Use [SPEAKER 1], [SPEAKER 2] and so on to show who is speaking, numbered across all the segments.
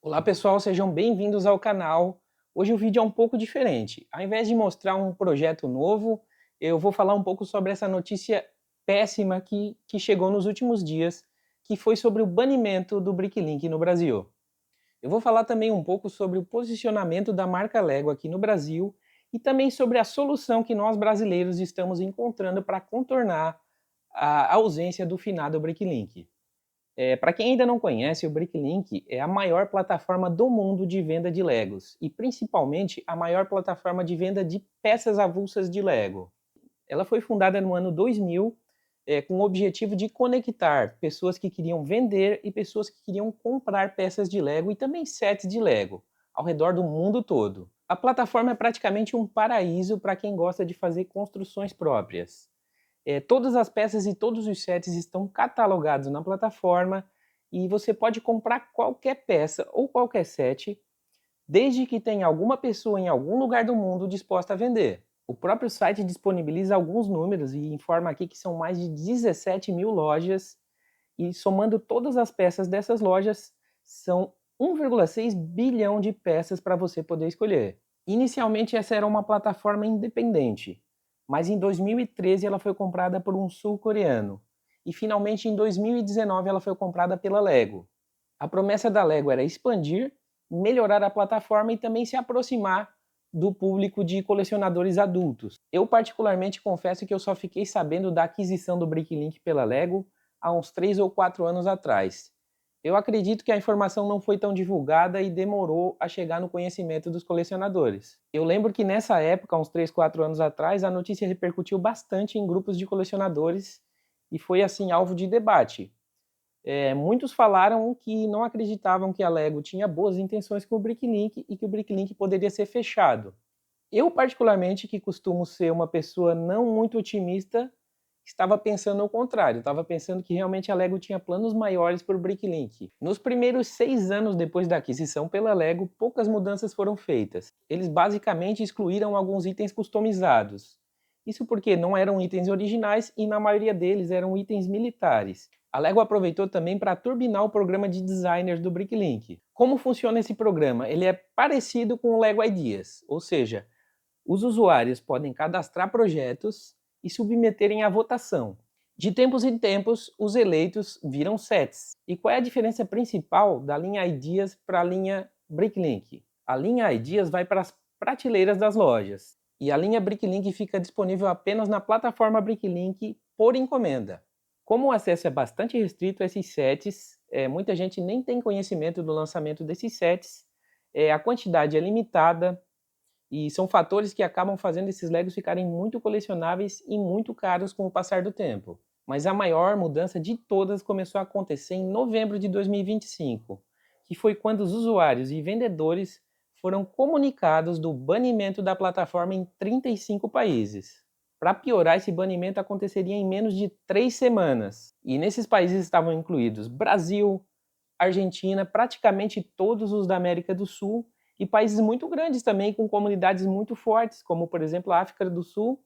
[SPEAKER 1] Olá pessoal, sejam bem-vindos ao canal. Hoje o vídeo é um pouco diferente. Ao invés de mostrar um projeto novo, eu vou falar um pouco sobre essa notícia péssima que chegou nos últimos dias, que foi sobre o banimento do Bricklink no Brasil. Eu vou falar também um pouco sobre o posicionamento da marca Lego aqui no Brasil e também sobre a solução que nós brasileiros estamos encontrando para contornar a ausência do finado Bricklink. Para quem ainda não conhece, o Bricklink é a maior plataforma do mundo de venda de Legos e principalmente a maior plataforma de venda de peças avulsas de Lego. Ela foi fundada no ano 2000 com o objetivo de conectar pessoas que queriam vender e pessoas que queriam comprar peças de Lego e também sets de Lego ao redor do mundo todo. A plataforma é praticamente um paraíso para quem gosta de fazer construções próprias. Todas as peças e todos os sets estão catalogados na plataforma e você pode comprar qualquer peça ou qualquer set, desde que tenha alguma pessoa em algum lugar do mundo disposta a vender. O próprio site disponibiliza alguns números e informa aqui que são mais de 17 mil lojas e somando todas as peças dessas lojas, são 1,6 bilhão de peças para você poder escolher. Inicialmente essa era uma plataforma independente, mas em 2013 ela foi comprada por um sul-coreano. E finalmente em 2019 ela foi comprada pela Lego. A promessa da Lego era expandir, melhorar a plataforma e também se aproximar do público de colecionadores adultos. Eu particularmente confesso que eu só fiquei sabendo da aquisição do Bricklink pela Lego há uns 3 ou 4 anos atrás. Eu acredito que a informação não foi tão divulgada e demorou a chegar no conhecimento dos colecionadores. Eu lembro que nessa época, uns 3, 4 anos atrás, a notícia repercutiu bastante em grupos de colecionadores e foi assim alvo de debate. Muitos falaram que não acreditavam que a Lego tinha boas intenções com o Bricklink e que o Bricklink poderia ser fechado. Eu, particularmente, que costumo ser uma pessoa não muito otimista, estava pensando o contrário. Estava pensando que realmente a Lego tinha planos maiores para o Bricklink. Nos primeiros 6 anos depois da aquisição pela Lego, poucas mudanças foram feitas. Eles basicamente excluíram alguns itens customizados. Isso porque não eram itens originais e na maioria deles eram itens militares. A Lego aproveitou também para turbinar o programa de designers do Bricklink. Como funciona esse programa? Ele é parecido com o Lego Ideas, ou seja, os usuários podem cadastrar projetos e submeterem à votação. De tempos em tempos, os eleitos viram sets. E qual é a diferença principal da linha Ideas para a linha Bricklink? A linha Ideas vai para as prateleiras das lojas e a linha Bricklink fica disponível apenas na plataforma Bricklink por encomenda. Como o acesso é bastante restrito a esses sets, muita gente nem tem conhecimento do lançamento desses sets, a quantidade é limitada, e são fatores que acabam fazendo esses Legos ficarem muito colecionáveis e muito caros com o passar do tempo. Mas a maior mudança de todas começou a acontecer em novembro de 2025, que foi quando os usuários e vendedores foram comunicados do banimento da plataforma em 35 países. Para piorar, esse banimento aconteceria em menos de 3 semanas. E nesses países estavam incluídos Brasil, Argentina, praticamente todos os da América do Sul e países muito grandes também, com comunidades muito fortes, como por exemplo a África do Sul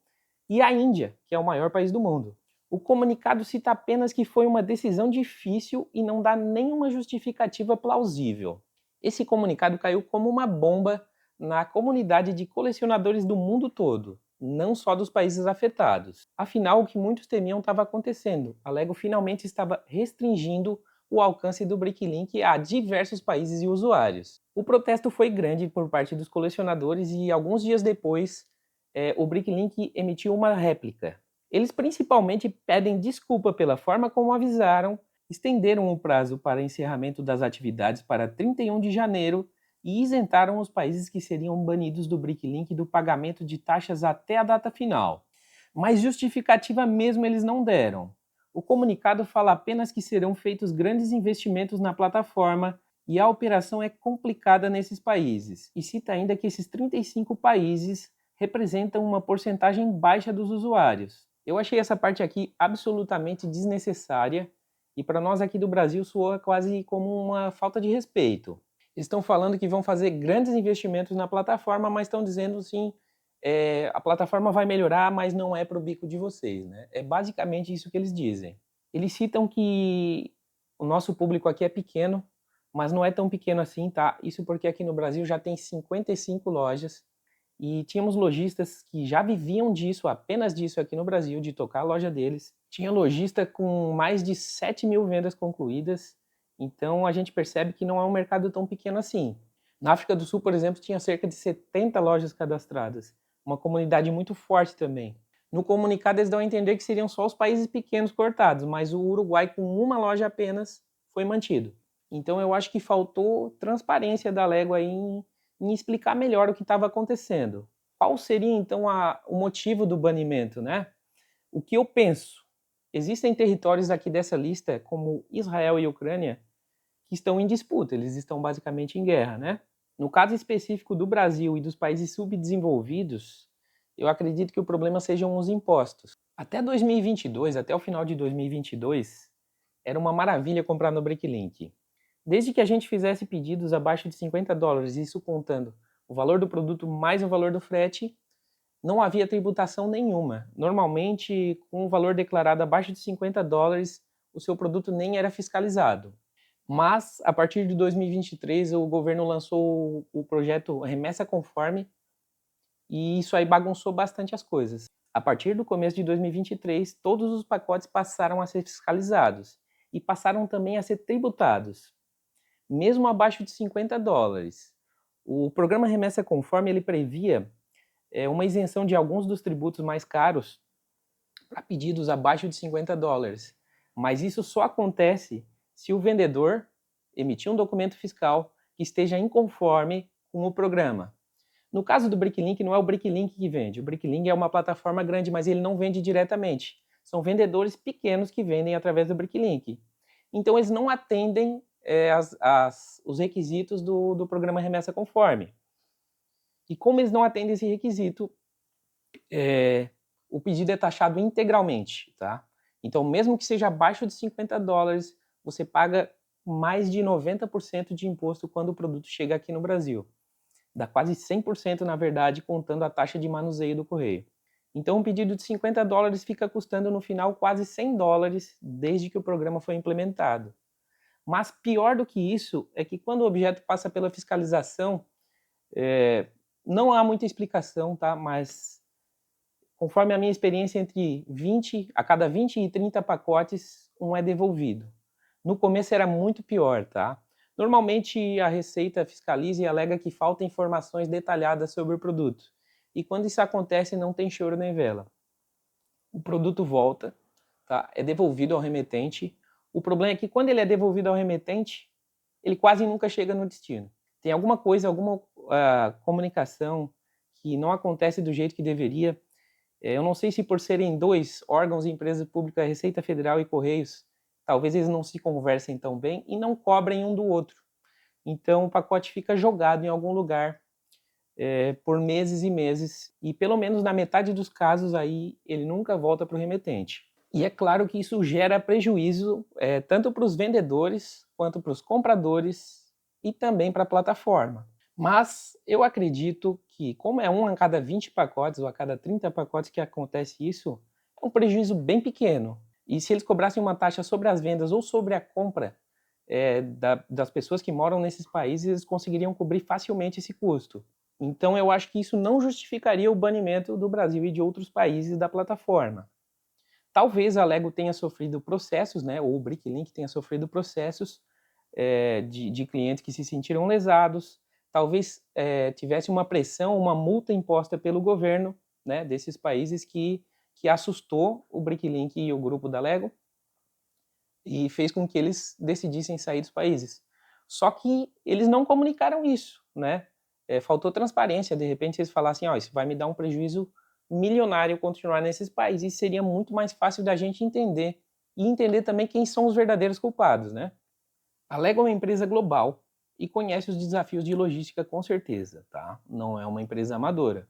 [SPEAKER 1] e a Índia, que é o maior país do mundo. O comunicado cita apenas que foi uma decisão difícil e não dá nenhuma justificativa plausível. Esse comunicado caiu como uma bomba na comunidade de colecionadores do mundo todo, não só dos países afetados. Afinal, o que muitos temiam estava acontecendo. A Lego finalmente estava restringindo o alcance do Bricklink a diversos países e usuários. O protesto foi grande por parte dos colecionadores e alguns dias depois o Bricklink emitiu uma réplica. Eles principalmente pedem desculpa pela forma como avisaram, estenderam o prazo para encerramento das atividades para 31 de janeiro e isentaram os países que seriam banidos do Bricklink do pagamento de taxas até a data final. Mas justificativa mesmo eles não deram. O comunicado fala apenas que serão feitos grandes investimentos na plataforma e a operação é complicada nesses países, e cita ainda que esses 35 países representam uma porcentagem baixa dos usuários. Eu achei essa parte aqui absolutamente desnecessária e para nós aqui do Brasil soa quase como uma falta de respeito. Eles estão falando que vão fazer grandes investimentos na plataforma, mas estão dizendo sim, a plataforma vai melhorar, mas não é para o bico de vocês, né? É basicamente isso que eles dizem. Eles citam que o nosso público aqui é pequeno, mas não é tão pequeno assim, tá? Isso porque aqui no Brasil já tem 55 lojas e tínhamos lojistas que já viviam disso, apenas disso aqui no Brasil, de tocar a loja deles. Tinha lojista com mais de 7 mil vendas concluídas, então a gente percebe que não é um mercado tão pequeno assim. Na África do Sul, por exemplo, tinha cerca de 70 lojas cadastradas, uma comunidade muito forte também. No comunicado eles dão a entender que seriam só os países pequenos cortados, mas o Uruguai com uma loja apenas foi mantido. Então eu acho que faltou transparência da Lego aí em explicar melhor o que estava acontecendo. Qual seria então o motivo do banimento, né? O que eu penso? Existem territórios aqui dessa lista, como Israel e Ucrânia, que estão em disputa, eles estão basicamente em guerra, né? No caso específico do Brasil e dos países subdesenvolvidos, eu acredito que o problema sejam os impostos. Até 2022, até o final de 2022, era uma maravilha comprar no Bricklink. Desde que a gente fizesse pedidos abaixo de $50, isso contando o valor do produto mais o valor do frete, não havia tributação nenhuma. Normalmente, com o valor declarado abaixo de $50, o seu produto nem era fiscalizado. Mas, a partir de 2023, o governo lançou o projeto Remessa Conforme, e isso aí bagunçou bastante as coisas. A partir do começo de 2023, todos os pacotes passaram a ser fiscalizados e passaram também a ser tributados, mesmo abaixo de $50. O programa Remessa Conforme ele previa uma isenção de alguns dos tributos mais caros para pedidos abaixo de $50, mas isso só acontece se o vendedor emitir um documento fiscal que esteja inconforme com o programa. No caso do Bricklink, não é o Bricklink que vende. O Bricklink é uma plataforma grande, mas ele não vende diretamente. São vendedores pequenos que vendem através do Bricklink. Então, eles não atendem os requisitos do programa Remessa Conforme. E como eles não atendem esse requisito, o pedido é taxado integralmente, tá? Então, mesmo que seja abaixo de $50, você paga mais de 90% de imposto quando o produto chega aqui no Brasil. Dá quase 100%, na verdade, contando a taxa de manuseio do correio. Então, um pedido de $50 fica custando, no final, quase $100 desde que o programa foi implementado. Mas pior do que isso é que quando o objeto passa pela fiscalização, não há muita explicação, tá? Mas conforme a minha experiência, a cada 20 e 30 pacotes, um é devolvido. No começo era muito pior, tá? Normalmente a Receita fiscaliza e alega que faltam informações detalhadas sobre o produto. E quando isso acontece, não tem choro nem vela. O produto volta, tá? É devolvido ao remetente. O problema é que quando ele é devolvido ao remetente, ele quase nunca chega no destino. Tem alguma coisa, alguma comunicação que não acontece do jeito que deveria. Eu não sei se por serem dois órgãos e empresas públicas, Receita Federal e Correios, talvez eles não se conversem tão bem e não cobrem um do outro. Então o pacote fica jogado em algum lugar por meses e meses, e pelo menos na metade dos casos aí ele nunca volta para o remetente. E é claro que isso gera prejuízo tanto para os vendedores quanto para os compradores e também para a plataforma. Mas eu acredito que, como é um a cada 20 pacotes ou a cada 30 pacotes que acontece isso, é um prejuízo bem pequeno. E se eles cobrassem uma taxa sobre as vendas ou sobre a compra das pessoas que moram nesses países, eles conseguiriam cobrir facilmente esse custo. Então eu acho que isso não justificaria o banimento do Brasil e de outros países da plataforma. Talvez a Lego tenha sofrido processos, né, ou o Bricklink tenha sofrido processos de clientes que se sentiram lesados, talvez tivesse uma pressão, uma multa imposta pelo governo, né, desses países que assustou o Bricklink e o grupo da Lego e fez com que eles decidissem sair dos países. Só que eles não comunicaram isso, né? Faltou transparência, de repente eles falassem, isso vai me dar um prejuízo milionário continuar nesses países, e seria muito mais fácil da gente entender, e entender também quem são os verdadeiros culpados, né? A Lego é uma empresa global e conhece os desafios de logística com certeza, tá? Não é uma empresa amadora.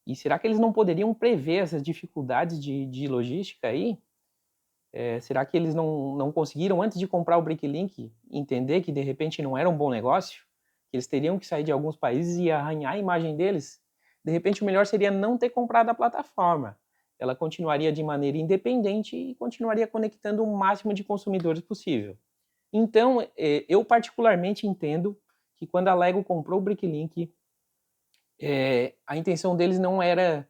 [SPEAKER 1] E será que eles não poderiam prever essas dificuldades de logística aí? Será que eles não conseguiram, antes de comprar o Bricklink, entender que de repente não era um bom negócio? Que eles teriam que sair de alguns países e arranhar a imagem deles? De repente o melhor seria não ter comprado a plataforma. Ela continuaria de maneira independente e continuaria conectando o máximo de consumidores possível. Então, eu particularmente entendo que quando a Lego comprou o Bricklink, a intenção deles não era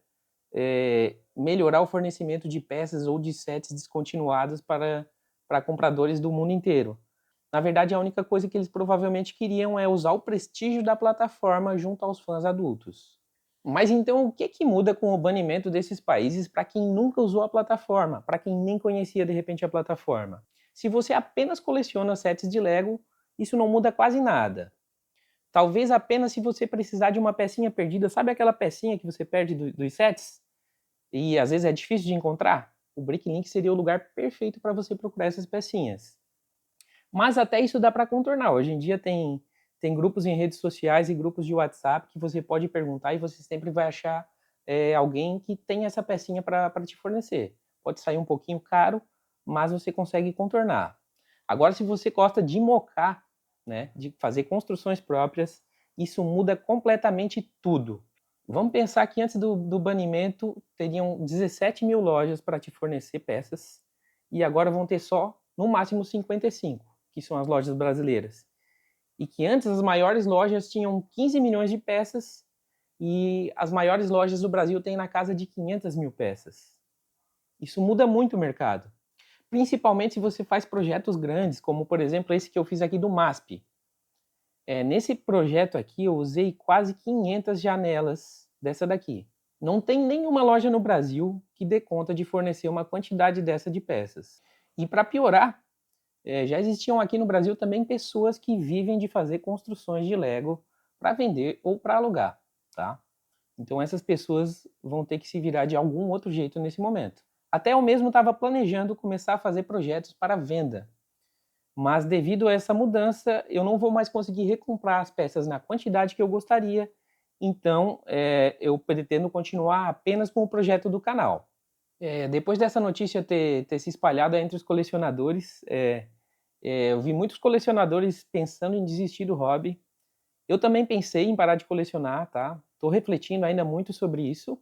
[SPEAKER 1] melhorar o fornecimento de peças ou de sets descontinuados para compradores do mundo inteiro. Na verdade, a única coisa que eles provavelmente queriam é usar o prestígio da plataforma junto aos fãs adultos. Mas então, o que muda com o banimento desses países para quem nunca usou a plataforma, para quem nem conhecia de repente a plataforma? Se você apenas coleciona sets de Lego, isso não muda quase nada. Talvez apenas se você precisar de uma pecinha perdida, sabe aquela pecinha que você perde dos sets? E às vezes é difícil de encontrar? O Bricklink seria o lugar perfeito para você procurar essas pecinhas. Mas até isso dá para contornar. Hoje em dia tem grupos em redes sociais e grupos de WhatsApp que você pode perguntar e você sempre vai achar alguém que tem essa pecinha para te fornecer. Pode sair um pouquinho caro, mas você consegue contornar. Agora, se você gosta de mocar, né, de fazer construções próprias, isso muda completamente tudo. Vamos pensar que antes do banimento teriam 17 mil lojas para te fornecer peças e agora vão ter só, no máximo, 55, que são as lojas brasileiras. E que antes as maiores lojas tinham 15 milhões de peças e as maiores lojas do Brasil têm na casa de 500 mil peças. Isso muda muito o mercado. Principalmente se você faz projetos grandes, como por exemplo esse que eu fiz aqui do MASP. Nesse projeto aqui eu usei quase 500 janelas dessa daqui. Não tem nenhuma loja no Brasil que dê conta de fornecer uma quantidade dessa de peças. E para piorar, já existiam aqui no Brasil também pessoas que vivem de fazer construções de Lego para vender ou para alugar, tá? Então essas pessoas vão ter que se virar de algum outro jeito nesse momento. Até eu mesmo estava planejando começar a fazer projetos para venda, mas devido a essa mudança eu não vou mais conseguir recomprar as peças na quantidade que eu gostaria, então eu pretendo continuar apenas com o projeto do canal. Depois dessa notícia ter se espalhado entre os colecionadores, eu vi muitos colecionadores pensando em desistir do hobby. Eu também pensei em parar de colecionar, tá? Estou refletindo ainda muito sobre isso,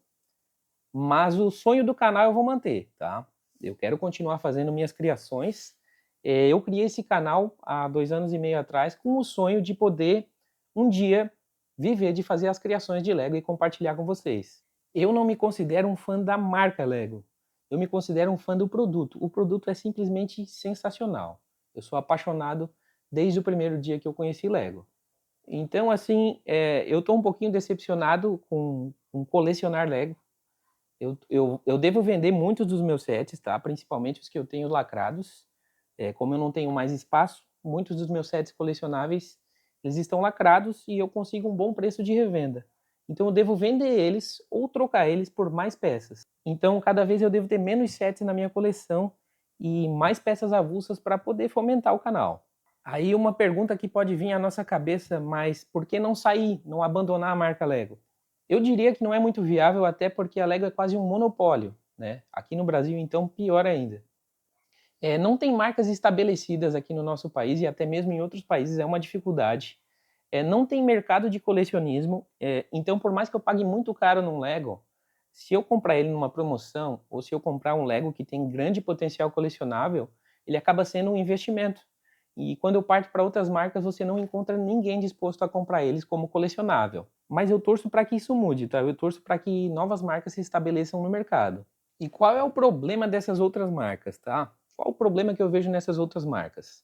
[SPEAKER 1] mas o sonho do canal eu vou manter, tá? Eu quero continuar fazendo minhas criações. Eu criei esse canal há 2 anos e meio atrás com o sonho de poder um dia viver de fazer as criações de Lego e compartilhar com vocês. Eu não me considero um fã da marca Lego. Eu me considero um fã do produto. O produto é simplesmente sensacional. Eu sou apaixonado desde o primeiro dia que eu conheci Lego. Então, assim, eu estou um pouquinho decepcionado com colecionar Lego. Eu devo vender muitos dos meus sets, tá? Principalmente os que eu tenho lacrados. Como eu não tenho mais espaço, muitos dos meus sets colecionáveis eles estão lacrados e eu consigo um bom preço de revenda. Então eu devo vender eles ou trocar eles por mais peças. Então cada vez eu devo ter menos sets na minha coleção e mais peças avulsas para poder fomentar o canal. Aí uma pergunta que pode vir à nossa cabeça, mas por que não sair, não abandonar a marca Lego? Eu diria que não é muito viável, até porque a Lego é quase um monopólio, né? Aqui no Brasil, então, pior ainda. Não tem marcas estabelecidas aqui no nosso país e até mesmo em outros países é uma dificuldade. Não tem mercado de colecionismo, então por mais que eu pague muito caro num Lego, se eu comprar ele numa promoção ou se eu comprar um Lego que tem grande potencial colecionável, ele acaba sendo um investimento. E quando eu parto para outras marcas, você não encontra ninguém disposto a comprar eles como colecionável. Mas eu torço para que isso mude, tá? Eu torço para que novas marcas se estabeleçam no mercado. E qual é o problema dessas outras marcas, tá? Qual o problema que eu vejo nessas outras marcas?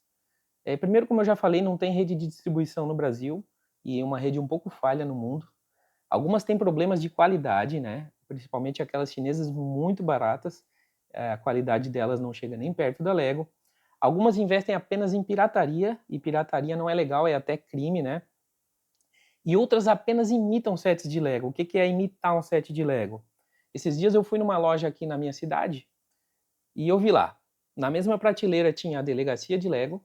[SPEAKER 1] Primeiro, como eu já falei, não tem rede de distribuição no Brasil e é uma rede um pouco falha no mundo. Algumas têm problemas de qualidade, né? Principalmente aquelas chinesas muito baratas, a qualidade delas não chega nem perto da Lego. Algumas investem apenas em pirataria, e pirataria não é legal, é até crime, né? E outras apenas imitam sets de Lego. O que é imitar um set de Lego? Esses dias eu fui numa loja aqui na minha cidade e eu vi lá, na mesma prateleira tinha a delegacia de Lego,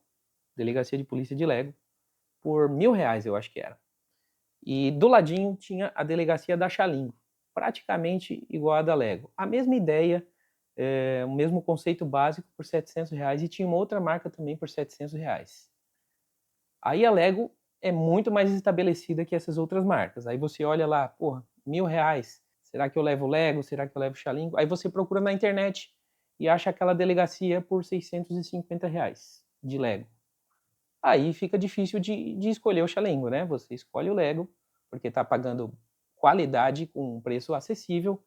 [SPEAKER 1] delegacia de polícia de Lego, por R$ 1.000 eu acho que era. E do ladinho tinha a delegacia da Xalingo, praticamente igual a da Lego. A mesma ideia, o mesmo conceito básico por R$ 700 e tinha uma outra marca também por R$ 700. Aí a Lego é muito mais estabelecida que essas outras marcas. Aí você olha lá, porra, R$ 1.000, será que eu levo Lego? Será que eu levo Xalingo? Aí você procura na internet e acha aquela delegacia por R$ 650 de Lego. aí fica difícil de escolher o Xalengo, né? Você escolhe o Lego, porque está pagando qualidade com um preço acessível,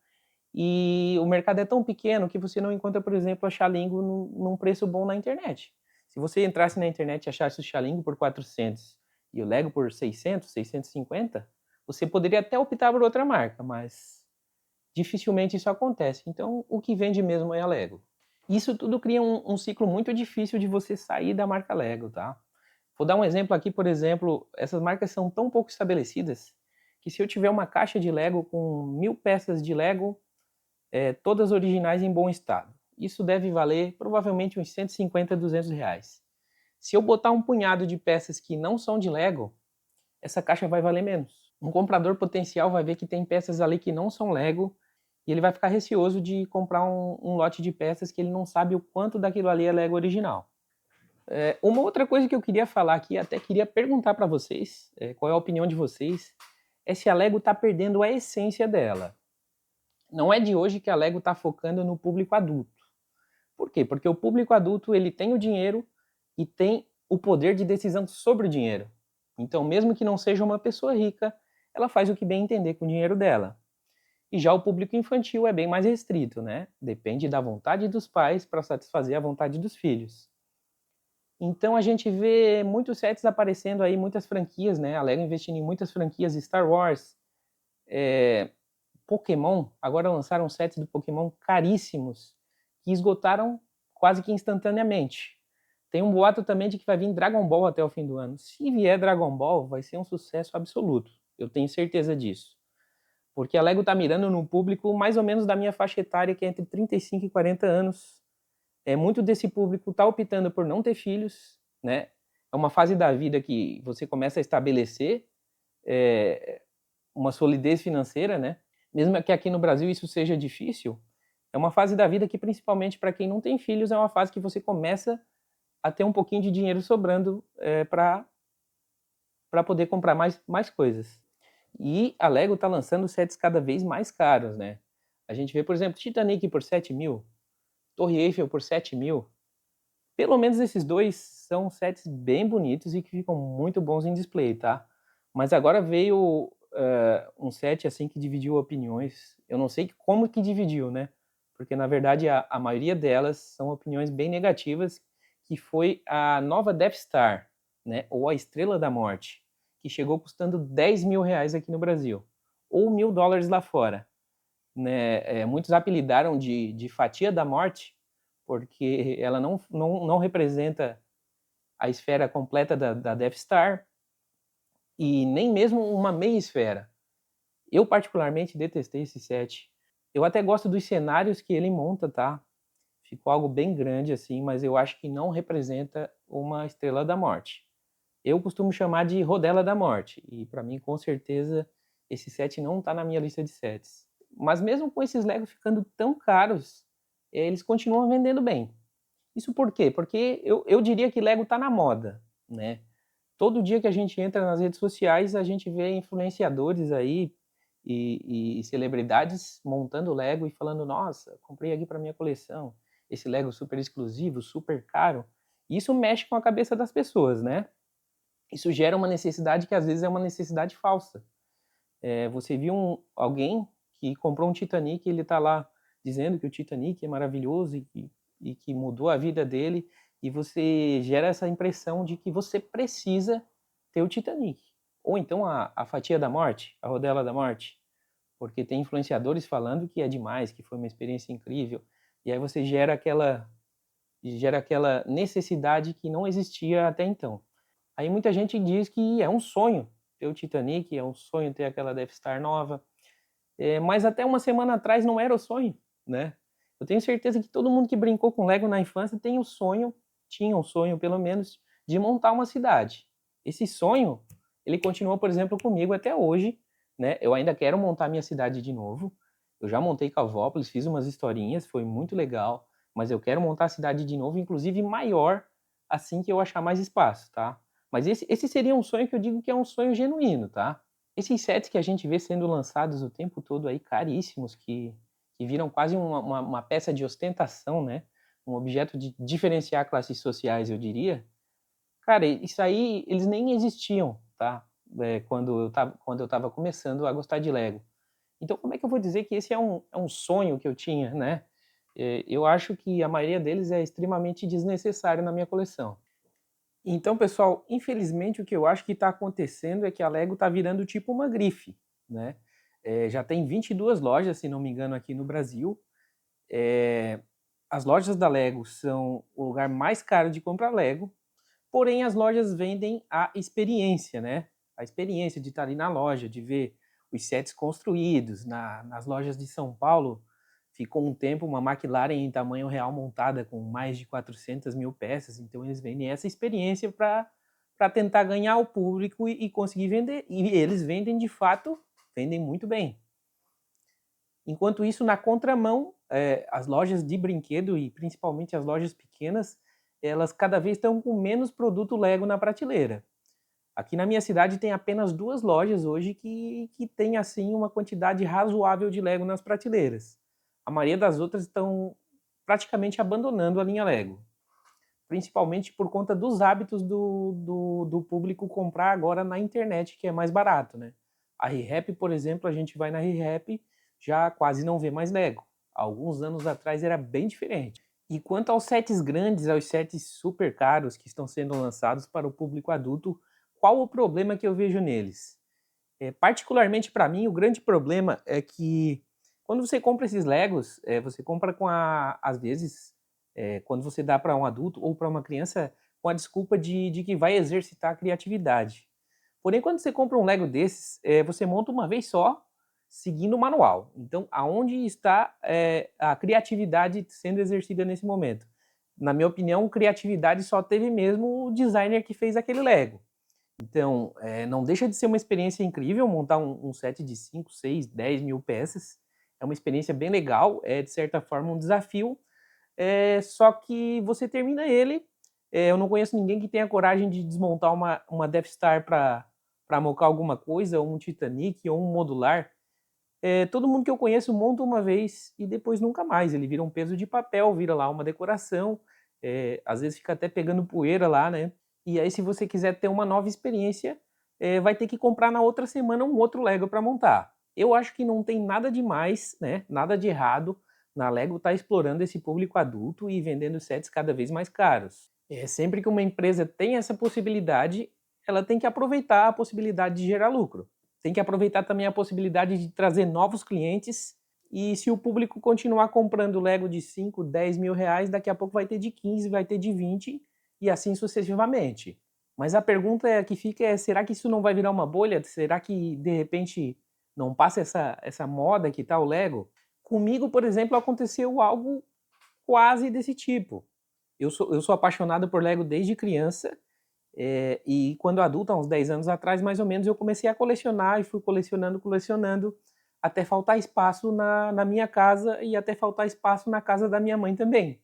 [SPEAKER 1] e o mercado é tão pequeno que você não encontra, por exemplo, a Xalengo num preço bom na internet. Se você entrasse na internet e achasse o Xalengo por 400 e o Lego por 600, 650, você poderia até optar por outra marca, mas dificilmente isso acontece. Então, o que vende mesmo é a Lego. Isso tudo cria um ciclo muito difícil de você sair da marca Lego, tá? Vou dar um exemplo aqui, por exemplo, essas marcas são tão pouco estabelecidas que se eu tiver uma caixa de Lego com 1000 peças de Lego, todas originais em bom estado, isso deve valer provavelmente uns 150, 200 reais. Se eu botar um punhado de peças que não são de Lego, essa caixa vai valer menos. Um comprador potencial vai ver que tem peças ali que não são Lego e ele vai ficar receoso de comprar um lote de peças que ele não sabe o quanto daquilo ali é Lego original. Uma outra coisa que eu queria falar aqui, até queria perguntar para vocês, qual é a opinião de vocês, é se a Lego está perdendo a essência dela. Não é de hoje que a Lego está focando no público adulto. Por quê? Porque o público adulto ele tem o dinheiro e tem o poder de decisão sobre o dinheiro. Então, mesmo que não seja uma pessoa rica, ela faz o que bem entender com o dinheiro dela. E já o público infantil é bem mais restrito, né? Depende da vontade dos pais para satisfazer a vontade dos filhos. Então a gente vê muitos sets aparecendo aí, muitas franquias, né? A Lego investindo em muitas franquias, Star Wars, Pokémon, agora lançaram sets do Pokémon caríssimos, que esgotaram quase que instantaneamente. Tem um boato também de que vai vir Dragon Ball até o fim do ano. Se vier Dragon Ball, vai ser um sucesso absoluto. Eu tenho certeza disso. Porque a Lego tá mirando num público mais ou menos da minha faixa etária, que é entre 35 e 40 anos. Muito desse público tá optando por não ter filhos, né? É uma fase da vida que você começa a estabelecer uma solidez financeira, né? Mesmo que aqui no Brasil isso seja difícil, é uma fase da vida que, principalmente para quem não tem filhos, é uma fase que você começa a ter um pouquinho de dinheiro sobrando para poder comprar mais coisas. E a Lego está lançando sets cada vez mais caros, né? A gente vê, por exemplo, Titanic por 7 mil, Torre Eiffel por 7 mil. Pelo menos esses dois são sets bem bonitos e que ficam muito bons em display, tá? Mas agora veio um set assim que dividiu opiniões. Eu não sei como que dividiu, né? Porque na verdade a maioria delas são opiniões bem negativas, que foi a nova Death Star, né? Ou a Estrela da Morte, que chegou custando 10 mil reais aqui no Brasil, ou $1000 lá fora, né? Muitos apelidaram de fatia da morte, porque ela não representa a esfera completa da Death Star e nem mesmo uma meia esfera. Eu particularmente detestei esse set. Eu até gosto dos cenários que ele monta, tá? Ficou algo bem grande assim, mas eu acho que não representa uma Estrela da Morte. Eu costumo chamar de Rodela da Morte, e para mim, com certeza, esse set não está na minha lista de sets. Mas mesmo com esses Lego ficando tão caros, eles continuam vendendo bem. Isso por quê? Porque eu diria que Lego está na moda, né? Todo dia que a gente entra nas redes sociais, a gente vê influenciadores aí e celebridades montando Lego e falando: nossa, comprei aqui para minha coleção, esse Lego super exclusivo, super caro. Isso mexe com a cabeça das pessoas, né? Isso gera uma necessidade que às vezes é uma necessidade falsa. Você viu alguém que comprou um Titanic e ele está lá dizendo que o Titanic é maravilhoso e que mudou a vida dele, e você gera essa impressão de que você precisa ter o Titanic. Ou então a fatia da morte, a rodela da morte, porque tem influenciadores falando que é demais, que foi uma experiência incrível, e aí você gera aquela necessidade que não existia até então. Aí muita gente diz que é um sonho ter o Titanic, é um sonho ter aquela Death Star nova, mas até uma semana atrás não era o sonho, né? Eu tenho certeza que todo mundo que brincou com Lego na infância tem o sonho, tinha um sonho pelo menos, de montar uma cidade. Esse sonho, ele continua, por exemplo, comigo até hoje, né? Eu ainda quero montar minha cidade de novo. Eu já montei Calvópolis, fiz umas historinhas, foi muito legal, mas eu quero montar a cidade de novo, inclusive maior, assim que eu achar mais espaço, tá? Mas esse seria um sonho que eu digo que é um sonho genuíno, tá? Esses sets que a gente vê sendo lançados o tempo todo aí, caríssimos, que viram quase uma peça de ostentação, né? Um objeto de diferenciar classes sociais, eu diria. Cara, isso aí eles nem existiam, tá, quando eu estava começando a gostar de Lego. Então como é que eu vou dizer que esse é um sonho que eu tinha, né? Eu acho que a maioria deles é extremamente desnecessário na minha coleção. Então, pessoal, infelizmente o que eu acho que está acontecendo é que a Lego está virando tipo uma grife, né? Já tem 22 lojas, se não me engano, aqui no Brasil. As lojas da Lego são o lugar mais caro de comprar Lego, porém as lojas vendem a experiência, né? A experiência de estar ali na loja, de ver os sets construídos. Nas lojas de São Paulo, ficou um tempo uma McLaren em tamanho real montada com mais de 400 mil peças, então eles vendem essa experiência para tentar ganhar o público e conseguir vender. E eles vendem de fato, vendem muito bem. Enquanto isso, na contramão, as lojas de brinquedo e principalmente as lojas pequenas, elas cada vez estão com menos produto Lego na prateleira. Aqui na minha cidade tem apenas 2 lojas hoje que tem assim uma quantidade razoável de Lego nas prateleiras. A maioria das outras estão praticamente abandonando a linha Lego, principalmente por conta dos hábitos do público comprar agora na internet, que é mais barato, né? A ReHap, por exemplo, a gente vai na ReHap, já quase não vê mais Lego. Há alguns anos atrás era bem diferente. E quanto aos sets grandes, aos sets super caros que estão sendo lançados para o público adulto, qual o problema que eu vejo neles? Particularmente para mim, o grande problema é que quando você compra esses Legos, você compra às vezes, quando você dá para um adulto ou para uma criança, com a desculpa de que vai exercitar a criatividade. Porém, quando você compra um Lego desses, você monta uma vez só, seguindo o manual. Então, aonde está a criatividade sendo exercida nesse momento? Na minha opinião, criatividade só teve mesmo o designer que fez aquele Lego. Então, não deixa de ser uma experiência incrível montar um set de 5, 6, 10 mil peças. É uma experiência bem legal, é de certa forma um desafio, só que você termina ele. Eu não conheço ninguém que tenha coragem de desmontar uma Death Star para mocar alguma coisa, ou um Titanic, ou um modular. Todo mundo que eu conheço monta uma vez e depois nunca mais. Ele vira um peso de papel, vira lá uma decoração, às vezes fica até pegando poeira lá, né? E aí, se você quiser ter uma nova experiência, vai ter que comprar na outra semana um outro Lego para montar. Eu acho que não tem nada de mais, né? Nada de errado na Lego estar explorando esse público adulto e vendendo sets cada vez mais caros. Sempre que uma empresa tem essa possibilidade, ela tem que aproveitar a possibilidade de gerar lucro. Tem que aproveitar também a possibilidade de trazer novos clientes. E se o público continuar comprando Lego de 5, 10 mil reais, daqui a pouco vai ter de 15, vai ter de 20 e assim sucessivamente. Mas a pergunta que fica é, será que isso não vai virar uma bolha? Será que, de repente, não passa essa moda que tá o Lego? Comigo, por exemplo, aconteceu algo quase desse tipo. Eu sou apaixonado por Lego desde criança, e quando adulto, há uns 10 anos atrás, mais ou menos, eu comecei a colecionar e fui colecionando, até faltar espaço na minha casa e até faltar espaço na casa da minha mãe também.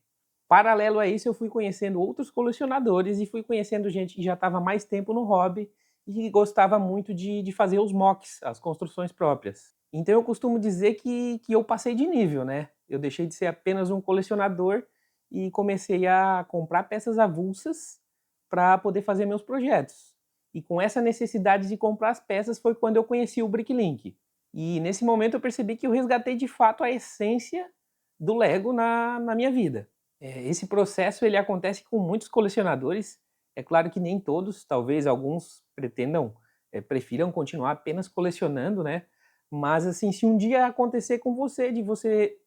[SPEAKER 1] Paralelo a isso, eu fui conhecendo outros colecionadores e fui conhecendo gente que já estava mais tempo no hobby e que gostava muito de fazer os mocks, as construções próprias. Então eu costumo dizer que eu passei de nível, né? Eu deixei de ser apenas um colecionador e comecei a comprar peças avulsas para poder fazer meus projetos. E com essa necessidade de comprar as peças foi quando eu conheci o Bricklink. E nesse momento eu percebi que eu resgatei de fato a essência do Lego na minha vida. Esse processo ele acontece com muitos colecionadores. É claro que nem todos, talvez alguns prefiram continuar apenas colecionando, né? Mas assim, se um dia acontecer com você, de você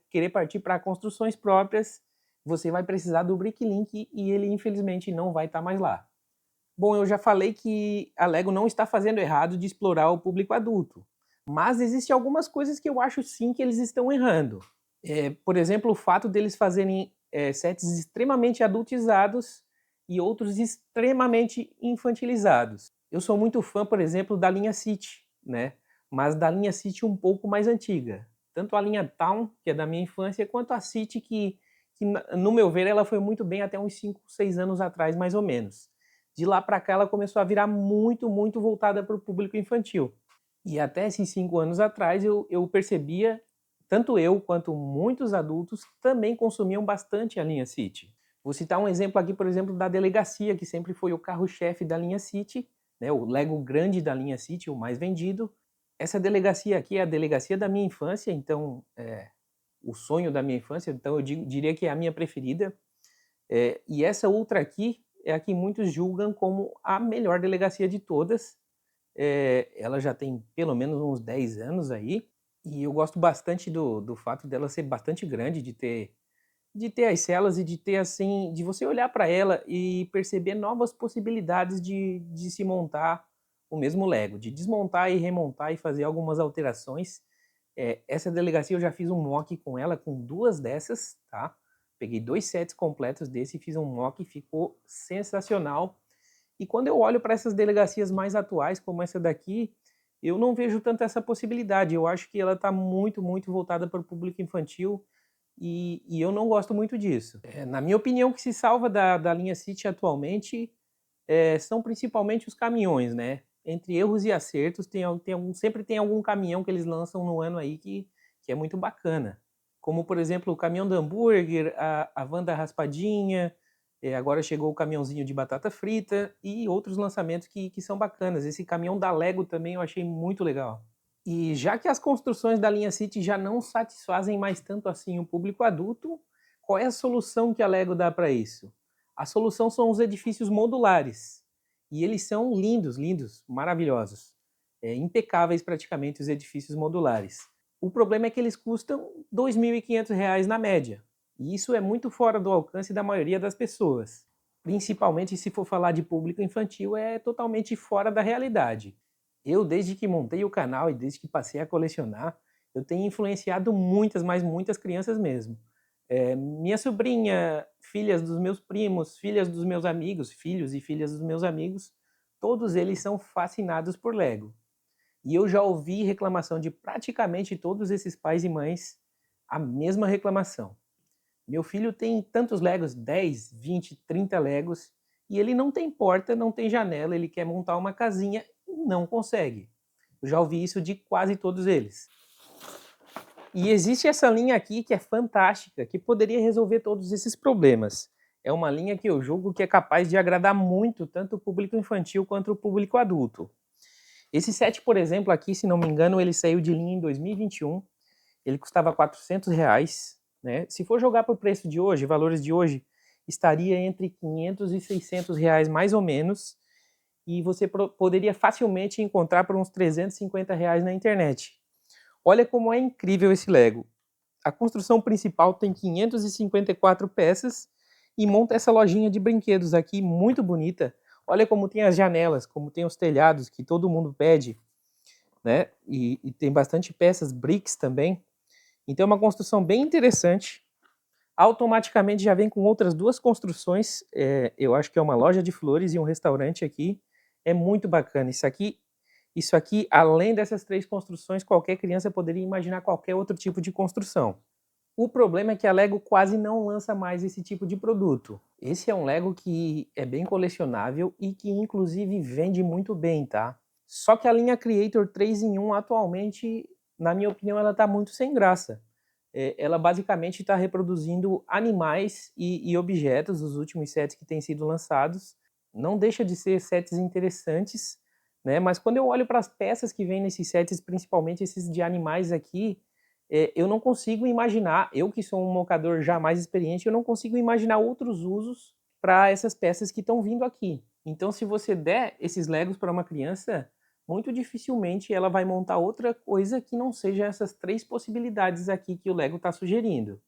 [SPEAKER 1] querer partir para construções próprias, você vai precisar do Bricklink e ele infelizmente não vai estar mais lá. Bom, eu já falei que a Lego não está fazendo errado de explorar o público adulto, mas existem algumas coisas que eu acho sim que eles estão errando. Por exemplo, o fato deles fazerem sets extremamente adultizados e outros extremamente infantilizados. Eu sou muito fã, por exemplo, da linha City, né? Mas da linha City um pouco mais antiga. Tanto a linha Town, que é da minha infância, quanto a City, que no meu ver, ela foi muito bem até uns 5, 6 anos atrás, mais ou menos. De lá para cá, ela começou a virar muito, muito voltada para o público infantil. E até esses 5 anos atrás, eu percebia, tanto eu quanto muitos adultos também consumiam bastante a linha City. Vou citar um exemplo aqui, por exemplo, da Delegacia, que sempre foi o carro-chefe da linha City, né, o Lego grande da linha City, o mais vendido. Essa Delegacia aqui é a Delegacia da minha infância, então o sonho da minha infância, então eu diria que é a minha preferida. E essa outra aqui é a que muitos julgam como a melhor delegacia de todas. Ela já tem pelo menos uns 10 anos aí, e eu gosto bastante do fato dela ser bastante grande, de ter as celas e de ter assim, de você olhar para ela e perceber novas possibilidades de se montar o mesmo Lego, de desmontar e remontar e fazer algumas alterações. Essa delegacia eu já fiz um mock com ela, com 2 dessas, tá? Peguei 2 sets completos desse e fiz um mock, ficou sensacional. E quando eu olho para essas delegacias mais atuais, como essa daqui, eu não vejo tanto essa possibilidade. Eu acho que ela está muito, muito voltada para o público infantil e eu não gosto muito disso. Na minha opinião, o que se salva da linha City atualmente são principalmente os caminhões, né? Entre erros e acertos, sempre tem algum caminhão que eles lançam no ano aí que é muito bacana. Como, por exemplo, o caminhão do hambúrguer, a van da raspadinha, agora chegou o caminhãozinho de batata frita e outros lançamentos que são bacanas. Esse caminhão da Lego também eu achei muito legal. E já que as construções da linha City já não satisfazem mais tanto assim o público adulto, qual é a solução que a Lego dá para isso? A solução são os edifícios modulares. E eles são lindos, lindos, maravilhosos. Impecáveis praticamente os edifícios modulares. O problema é que eles custam R$ 2.500 na média. E isso é muito fora do alcance da maioria das pessoas. Principalmente se for falar de público infantil, é totalmente fora da realidade. Eu, desde que montei o canal e desde que passei a colecionar, eu tenho influenciado muitas, mas muitas crianças mesmo. Minha sobrinha, filhas dos meus primos, filhas dos meus amigos, filhos e filhas dos meus amigos, todos eles são fascinados por Lego. E eu já ouvi reclamação de praticamente todos esses pais e mães, a mesma reclamação. Meu filho tem tantos Legos, 10, 20, 30 Legos, e ele não tem porta, não tem janela, ele quer montar uma casinha e não consegue. Eu já ouvi isso de quase todos eles. E existe essa linha aqui que é fantástica, que poderia resolver todos esses problemas. É uma linha que eu julgo que é capaz de agradar muito tanto o público infantil quanto o público adulto. Esse set, por exemplo, aqui, se não me engano, ele saiu de linha em 2021. Ele custava R$ 400, né? Se for jogar para o preço de hoje, valores de hoje, estaria entre R$ 500 e R$ 600 mais ou menos. E você poderia facilmente encontrar por uns R$ 350 na internet. Olha como é incrível esse Lego. A construção principal tem 554 peças e monta essa lojinha de brinquedos aqui muito bonita. Olha como tem as janelas, como tem os telhados que todo mundo pede, né? E tem bastante peças, bricks também. Então é uma construção bem interessante. Automaticamente já vem com outras 2 construções. Eu acho que é uma loja de flores e um restaurante aqui. É muito bacana. Isso aqui, além dessas 3 construções, qualquer criança poderia imaginar qualquer outro tipo de construção. O problema é que a Lego quase não lança mais esse tipo de produto. Esse é um Lego que é bem colecionável e que inclusive vende muito bem, tá? Só que a linha Creator 3 em 1 atualmente, na minha opinião, ela tá muito sem graça. Ela basicamente está reproduzindo animais e objetos dos últimos sets que têm sido lançados. Não deixa de ser sets interessantes, né? Mas quando eu olho para as peças que vêm nesses sets, principalmente esses de animais aqui, eu não consigo imaginar, eu que sou um mocador já mais experiente, eu não consigo imaginar outros usos para essas peças que estão vindo aqui. Então, se você der esses Legos para uma criança, muito dificilmente ela vai montar outra coisa que não seja essas 3 possibilidades aqui que o Lego está sugerindo.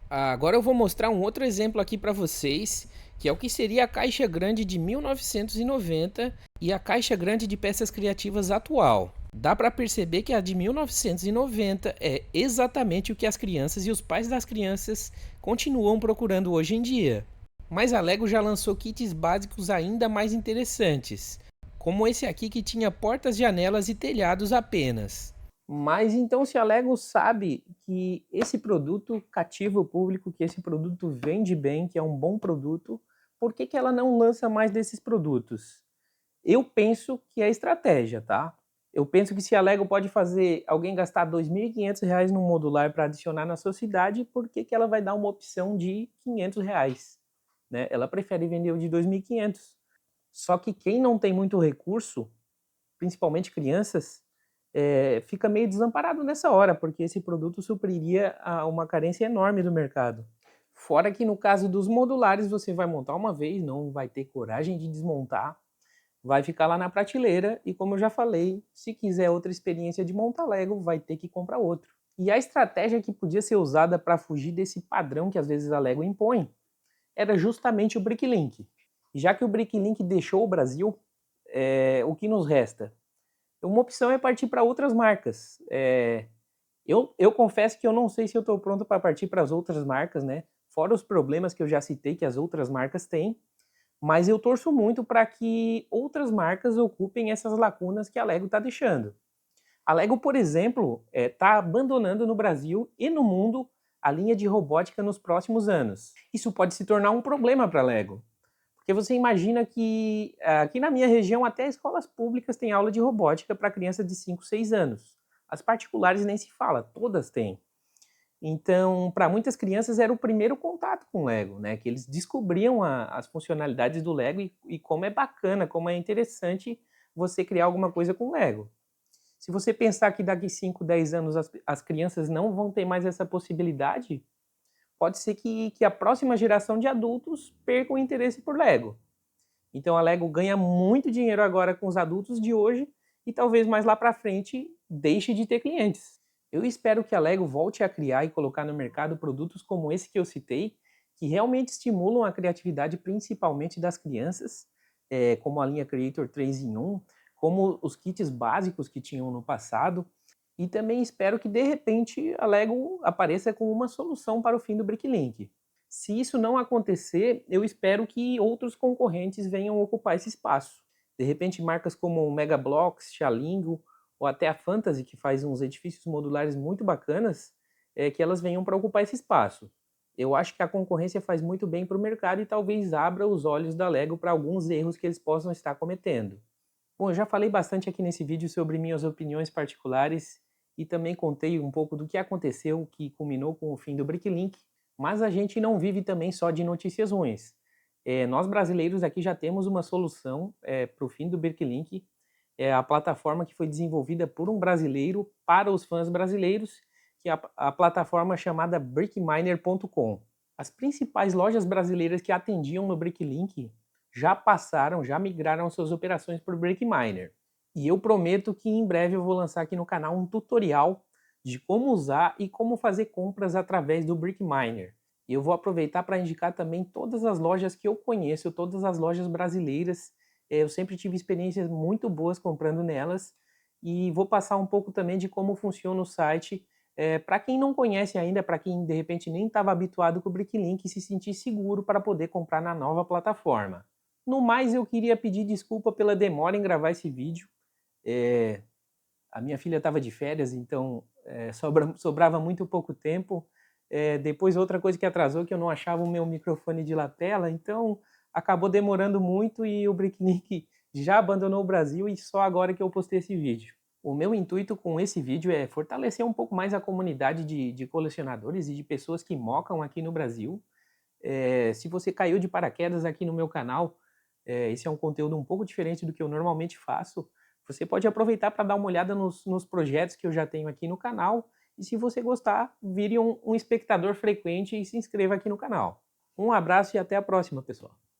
[SPEAKER 1] Agora eu vou mostrar um outro exemplo aqui para vocês, que é o que seria a caixa grande de 1990 e a caixa grande de peças criativas atual. Dá para perceber que a de 1990 é exatamente o que as crianças e os pais das crianças continuam procurando hoje em dia. Mas a Lego já lançou kits básicos ainda mais interessantes, como esse aqui que tinha portas, janelas e telhados apenas. Mas então se a Lego sabe que esse produto cativa o público, que esse produto vende bem, que é um bom produto, por que ela não lança mais desses produtos? Eu penso que é estratégia, tá? Eu penso que se a Lego pode fazer alguém gastar R$ 2.500 num modular para adicionar na sua cidade, por que que ela vai dar uma opção de R$ 500, né? Ela prefere vender o de 2.500. Só que quem não tem muito recurso, principalmente crianças, fica meio desamparado nessa hora, porque esse produto supriria uma carência enorme do mercado. Fora que no caso dos modulares, você vai montar uma vez, não vai ter coragem de desmontar, vai ficar lá na prateleira e, como eu já falei, se quiser outra experiência de montar Lego, vai ter que comprar outro. E a estratégia que podia ser usada para fugir desse padrão que às vezes a Lego impõe era justamente o Bricklink. E já que o Bricklink deixou o Brasil, o que nos resta? Uma opção é partir para outras marcas. Eu confesso que eu não sei se eu estou pronto para partir para as outras marcas, né? Fora os problemas que eu já citei que as outras marcas têm, mas eu torço muito para que outras marcas ocupem essas lacunas que a Lego está deixando. A Lego, por exemplo, está abandonando no Brasil e no mundo a linha de robótica nos próximos anos. Isso pode se tornar um problema para a Lego, porque você imagina que aqui na minha região até escolas públicas têm aula de robótica para criança de 5, 6 anos. As particulares nem se fala, todas têm. Então, para muitas crianças era o primeiro contato com o Lego, né? Que eles descobriam as funcionalidades do Lego e como é bacana, como é interessante você criar alguma coisa com Lego. Se você pensar que daqui 5, 10 anos as crianças não vão ter mais essa possibilidade, pode ser que a próxima geração de adultos perca o interesse por Lego. Então a Lego ganha muito dinheiro agora com os adultos de hoje e talvez mais lá para frente deixe de ter clientes. Eu espero que a Lego volte a criar e colocar no mercado produtos como esse que eu citei, que realmente estimulam a criatividade principalmente das crianças, como a linha Creator 3 em 1, como os kits básicos que tinham no passado, e também espero que de repente a Lego apareça com uma solução para o fim do Bricklink. Se isso não acontecer, eu espero que outros concorrentes venham ocupar esse espaço. De repente marcas como Mega Bloks, Xalingo ou até a Fantasy, que faz uns edifícios modulares muito bacanas, que elas venham para ocupar esse espaço. Eu acho que a concorrência faz muito bem para o mercado e talvez abra os olhos da Lego para alguns erros que eles possam estar cometendo. Bom, eu já falei bastante aqui nesse vídeo sobre minhas opiniões particulares e também contei um pouco do que aconteceu, que culminou com o fim do Bricklink, mas a gente não vive também só de notícias ruins. Nós brasileiros aqui já temos uma solução para o fim do Bricklink, a plataforma que foi desenvolvida por um brasileiro para os fãs brasileiros, que é a plataforma chamada brickminer.com. As principais lojas brasileiras que atendiam no Bricklink já migraram suas operações para o Brickminer. E eu prometo que em breve eu vou lançar aqui no canal um tutorial de como usar e como fazer compras através do Brickminer. E eu vou aproveitar para indicar também todas as lojas que eu conheço, todas as lojas brasileiras. Eu sempre tive experiências muito boas comprando nelas e vou passar um pouco também de como funciona o site para quem não conhece ainda, para quem de repente nem estava habituado com o Bricklink e se sentir seguro para poder comprar na nova plataforma. No mais, eu queria pedir desculpa pela demora em gravar esse vídeo. A minha filha estava de férias, então sobrava muito pouco tempo. Depois outra coisa que atrasou, que eu não achava o meu microfone de lapela, então acabou demorando muito e o Bricklink já abandonou o Brasil e só agora que eu postei esse vídeo. O meu intuito com esse vídeo é fortalecer um pouco mais a comunidade de colecionadores e de pessoas que mocam aqui no Brasil. Se você caiu de paraquedas aqui no meu canal, esse é um conteúdo um pouco diferente do que eu normalmente faço. Você pode aproveitar para dar uma olhada nos projetos que eu já tenho aqui no canal. E se você gostar, vire um espectador frequente e se inscreva aqui no canal. Um abraço e até a próxima, pessoal.